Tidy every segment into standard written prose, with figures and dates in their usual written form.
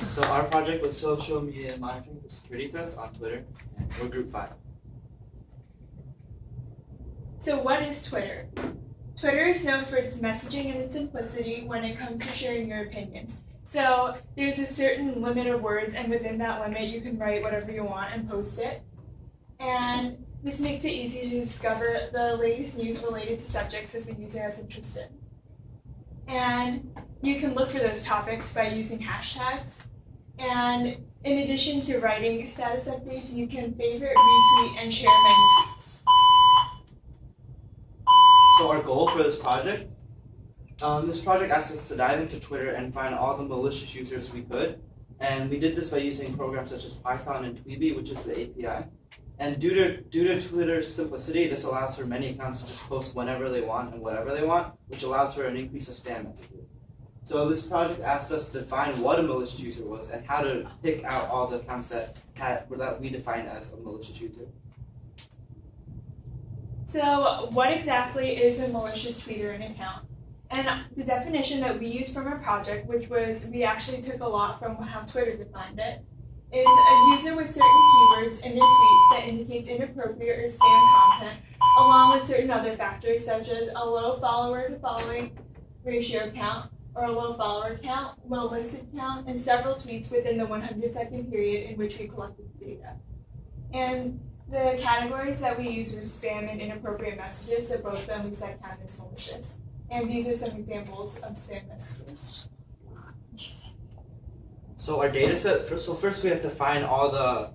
So our project was social media monitoring for security threats on Twitter, and we're group 5. So what is Twitter? Twitter is known for its messaging and its simplicity when it comes to sharing your opinions. So there's a certain limit of words, and within that limit you can write whatever you want and post it. And this makes it easy to discover the latest news related to subjects as the user has interest in. And you can look for those topics by using hashtags. And in addition to writing status updates, you can favorite, retweet, and share many tweets. So our goal for this project asked us to dive into Twitter and find all the malicious users we could. And we did this by using programs such as Python and Tweeby, which is the API. And due to Twitter's simplicity, this allows for many accounts to just post whenever they want and whatever they want, which allows for an increase of spam messages. So this project asked us to find what a malicious user was and how to pick out all the accounts that we define as a malicious user. So what exactly is a malicious tweeter and account? And the definition that we used from our project, which was we actually took a lot from how Twitter defined it, is a user with certain keywords in their tweets that indicates inappropriate or spam content, along with certain other factors such as a low follower to following ratio count, or a low follower count, low listed count, and several tweets within the 100-second period in which we collected the data. And the categories that we used were spam and inappropriate messages, so both of them we said count as malicious. And these are some examples of spam messages. So our data set, first we have to find all the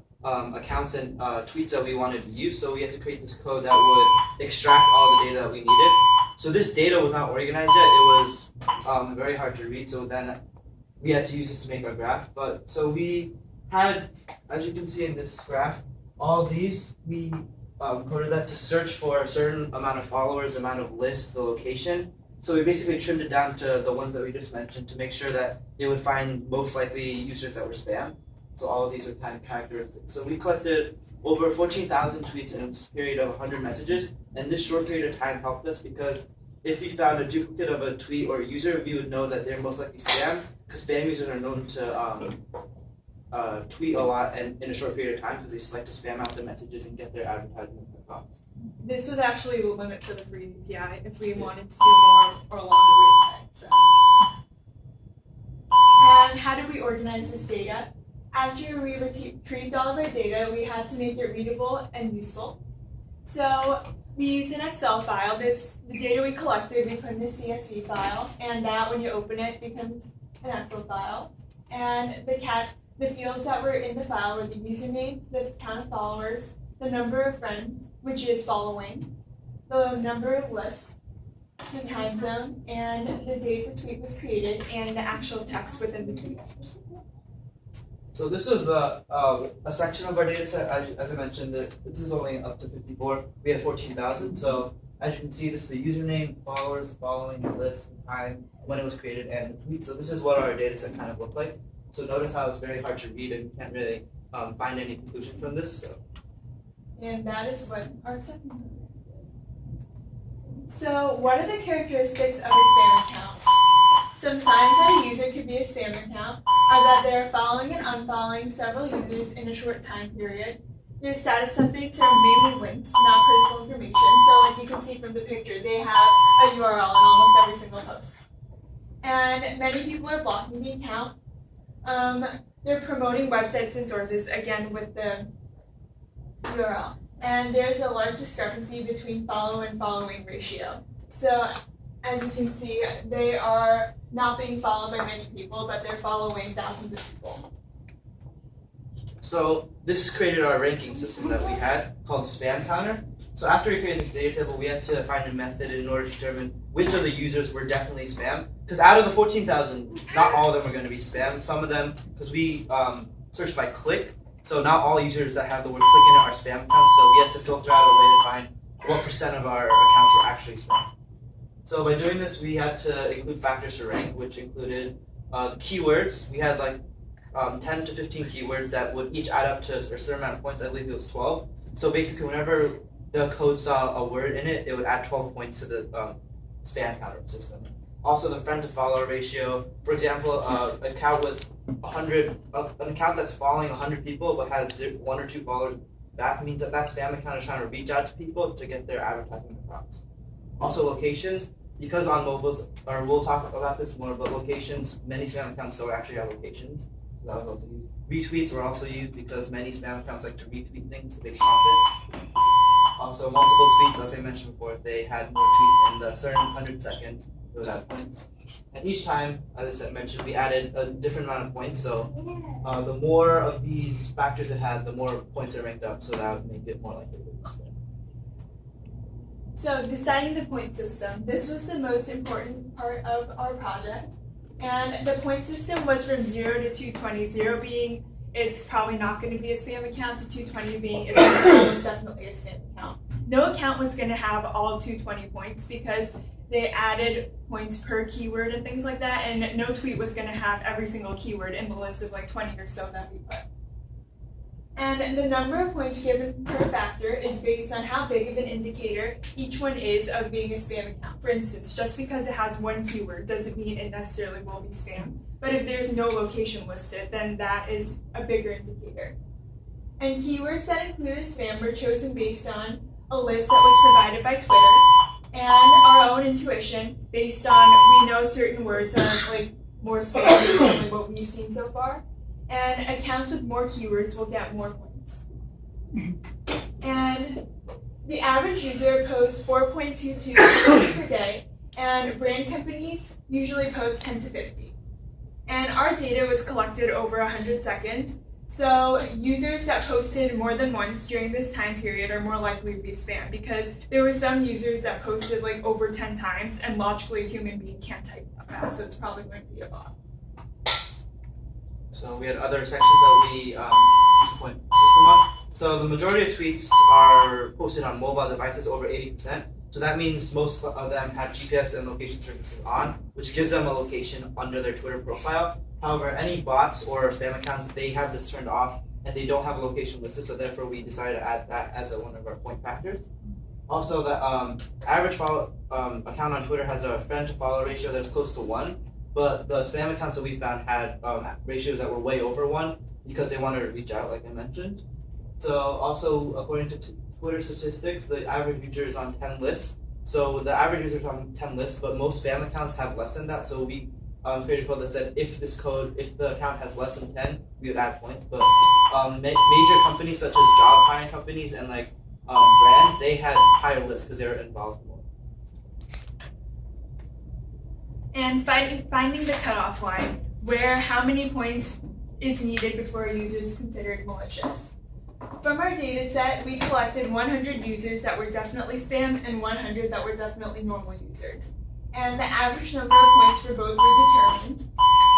accounts and tweets that we wanted to use. So we have to create this code that would extract all the data that we needed. So this data was not organized yet. It was very hard to read. So then we had to use this to make our graph. But so we had, as you can see in this graph, all these, we coded that to search for a certain amount of followers, amount of lists, the location. So we basically trimmed it down to the ones that we just mentioned to make sure that it would find most likely users that were spam. So all of these are kind of characteristics. So we collected over 14,000 tweets in a period of 100 messages, and this short period of time helped us because if we found a duplicate of a tweet or a user, we would know that they're most likely spam, because spam users are known to tweet a lot and in a short period of time because they like to spam out the messages and get their advertisements across. This was actually the limit for the free API if we wanted to do more or longer wait times. And how did we organize this data? After we retrieved all of our data, we had to make it readable and useful. So we used an Excel file. The data we collected, we put in a CSV file, and that, when you open it, becomes an Excel file. And the fields that were in the file were the username, the count of followers, the number of friends, which is following, the number of lists, the time zone, and the date the tweet was created, and the actual text within the tweet. So this was a section of our data set. As I mentioned, this is only up to 54. We have 14,000. So as you can see, this is the username, followers, the following, the list, the time, when it was created, and the tweet. So this is what our data set kind of looked like. So notice how it's very hard to read and you can't really find any conclusion from this. And that is what our second one did. So what are the characteristics of a spam account? Some signs that a user could be a spam account are that they are following and unfollowing several users in a short time period. Their status updates are mainly links, not personal information. So like you can see from the picture, they have a URL in almost every single post. And many people are blocking the account. They're promoting websites and sources, again with the URL. And there's a large discrepancy between follow and following ratio. So as you can see, they are not being followed by many people, but they're following thousands of people. So this created our ranking system that we had called Spam Counter. So after we created this data table, we had to find a method in order to determine which of the users were definitely spam. Because out of the 14,000, not all of them are going to be spam. Some of them, because we searched by click, so not all users that have the word click in it are spam accounts. So we had to filter out a way to find what % of our accounts are actually spam. So by doing this, we had to include factors to rank, which included the keywords. We had like 10 to 15 keywords that would each add up to a certain amount of points. I believe it was 12. So basically, whenever the code saw a word in it, it would add 12 points to the spam counter system. Also, the friend to follower ratio. For example, an account with 100, an account that's following 100 people but has 1 or 2 followers back means that spam account is trying to reach out to people to get their advertising across. Also, locations. Because on mobiles, or we'll talk about this more, but locations, many spam accounts don't actually have locations. So that was also used. Retweets were also used because many spam accounts like to retweet things to make profits. Also, multiple tweets, as I mentioned before, if they had more tweets in the certain 100 seconds, they would have points. And each time, as I mentioned, we added a different amount of points. So the more of these factors it had, the more points it ranked up. So that would make it more likely to be spam. So deciding the point system, this was the most important part of our project. And the point system was from 0 to 220, 0 being it's probably not going to be a spam account, to 220 being it's almost definitely a spam account. No account was going to have all 220 points because they added points per keyword and things like that, and no tweet was going to have every single keyword in the list of like 20 or so that we put. And the number of points given per factor is based on how big of an indicator each one is of being a spam account. For instance, just because it has one keyword doesn't mean it necessarily will be spam. But if there's no location listed, then that is a bigger indicator. And keywords that included spam were chosen based on a list that was provided by Twitter and our own intuition based on we know certain words are like more spam than what we've seen so far. And accounts with more keywords will get more points. And the average user posts 4.22 posts per day, and brand companies usually post 10 to 50. And our data was collected over 100 seconds, so users that posted more than once during this time period are more likely to be spam because there were some users that posted like over 10 times, and logically a human being can't type that fast, so it's probably going to be a bot. So we had other sections that we use the point system on. So the majority of tweets are posted on mobile devices, over 80%. So that means most of them have GPS and location services on, which gives them a location under their Twitter profile. However, any bots or spam accounts, they have this turned off and they don't have a location listed, so therefore we decided to add that as one of our point factors. Also, the average account on Twitter has a friend to follow ratio that's close to 1. But the spam accounts that we found had ratios that were way over 1 because they wanted to reach out, like I mentioned. So also, according to Twitter statistics, the average user is on 10 lists. So the average user is on 10 lists, but most spam accounts have less than that. So we created a code that said if the account has less than 10, we would add points. But major companies such as job hiring companies and like brands, they had higher lists because they were involved more. And finding the cutoff line, where how many points is needed before a user is considered malicious. From our data set, we collected 100 users that were definitely spam and 100 that were definitely normal users. And the average number of points for both were determined.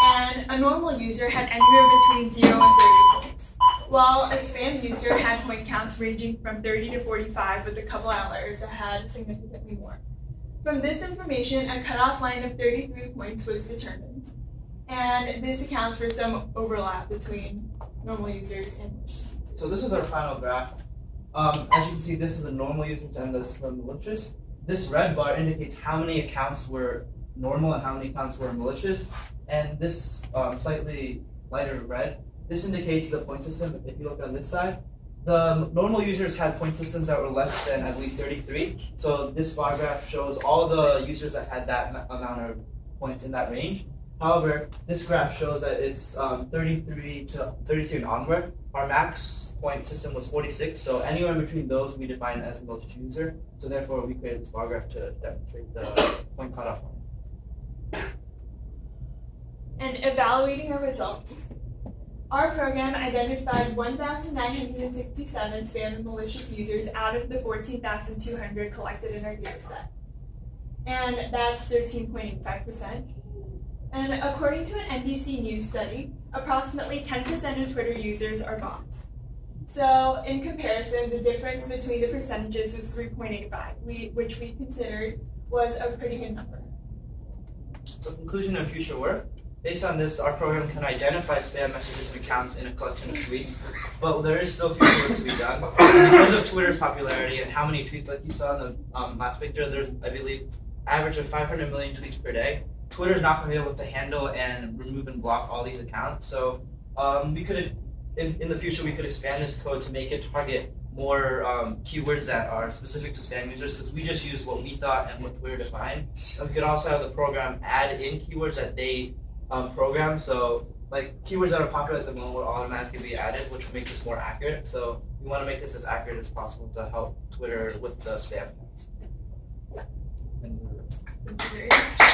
And a normal user had anywhere between 0 and 30 points, while a spam user had point counts ranging from 30 to 45 with a couple outliers that had significantly more. From this information, a cutoff line of 33 points was determined, and this accounts for some overlap between normal users and malicious users. So this is our final graph. As you can see, this is the normal users and this is the malicious. This red bar indicates how many accounts were normal and how many accounts were malicious, and this slightly lighter red, this indicates the point system. If you look on this side, the normal users had point systems that were less than, I believe, 33. So this bar graph shows all the users that had that amount of points in that range. However, this graph shows that it's 33 and onward. Our max point system was 46, so anywhere in between those we define as a malicious user. So therefore, we created this bar graph to demonstrate the point cutoff line. And evaluating our results. Our program identified 1,967 spam and malicious users out of the 14,200 collected in our data set. And that's 13.85%. And according to an NBC News study, approximately 10% of Twitter users are bots. So in comparison, the difference between the percentages was 3.85, which we considered was a pretty good number. So conclusion and future work. Based on this, our program can identify spam messages and accounts in a collection of tweets, but there is still future work to be done. Because of Twitter's popularity and how many tweets, like you saw in the last picture, there's, I believe, average of 500 million tweets per day. Twitter's not going to be able to handle and remove and block all these accounts. So we could, in the future, we could expand this code to make it target more keywords that are specific to spam users, because we just use what we thought and what Twitter defined. And we could also have the program add in keywords that they program. So like keywords that are popular at the moment will automatically be added, which will make this more accurate. So we want to make this as accurate as possible to help Twitter with the spam. Thank you very much.